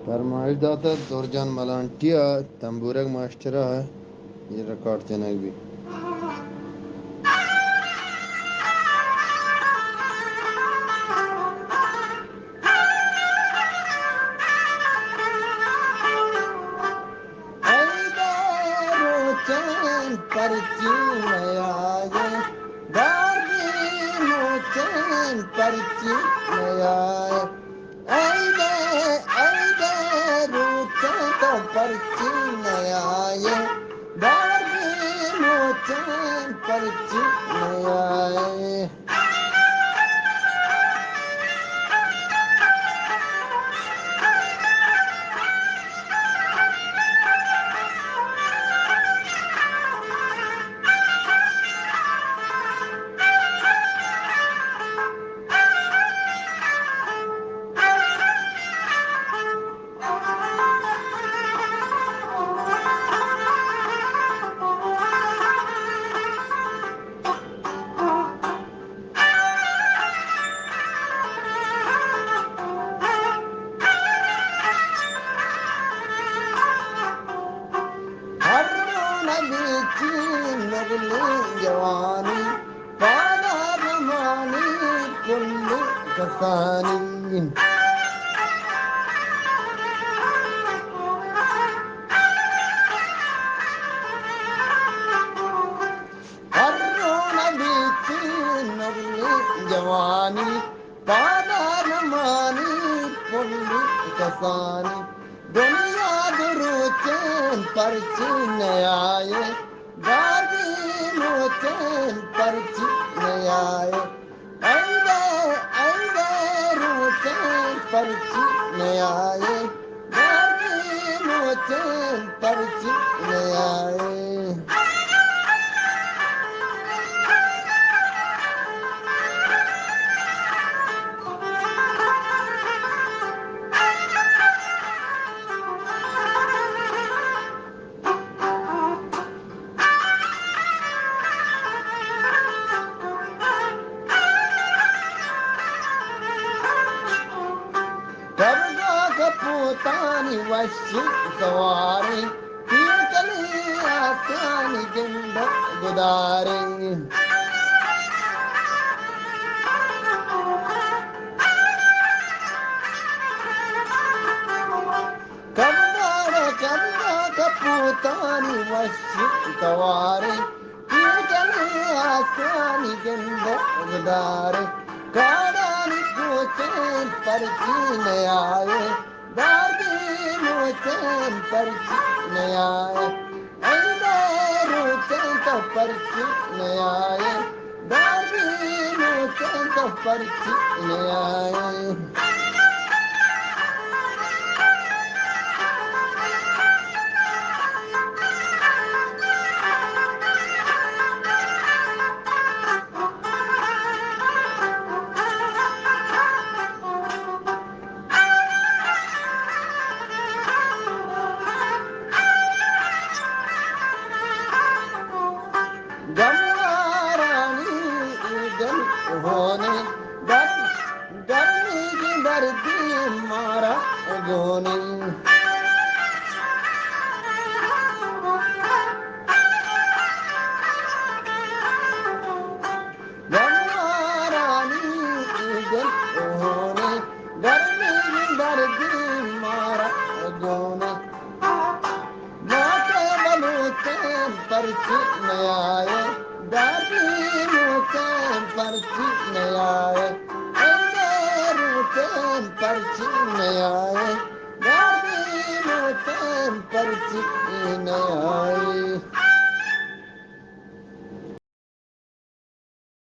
फरमाइश दाता दुर्जन मलांटिया तंबूरक मास्टरा है ये रिकॉर्ड चैनल भी रोचन परची नयाये दादी रोचन परची नयाये ऐदे रोचन तो परची नयाये दादी रोचन परची नयाये नगली जवानी पाना रमानी कुल्लू कसानी नगली जवानी पाना रमानी कुल्लू कसानी दुनिया दुरुचन परची नयाये दादी रोचन परची नयाये ऐदे रोचन परची नयाये दादी रोचन परची नयाये पोतानी वशी सवारी पीकली आसानी जिंद गुदारे कबदा पोतानी वशी सवारी पीकली आसानी जिंद गुदारे काड़ानी कोचन परची नयाये दादी रोचन परची नयाये ऐदे रोचन तो परची नयाये दादी रोचन तो परची नयाये होने गर्मी की दर्दी मारा गोनी रानी होने गर्मी की दर्दी मारा गोनी मोटे बलूते परची नयाये दादी रोचन परची नयाये रोचन परची नयाये दादी रोचन परची नयाये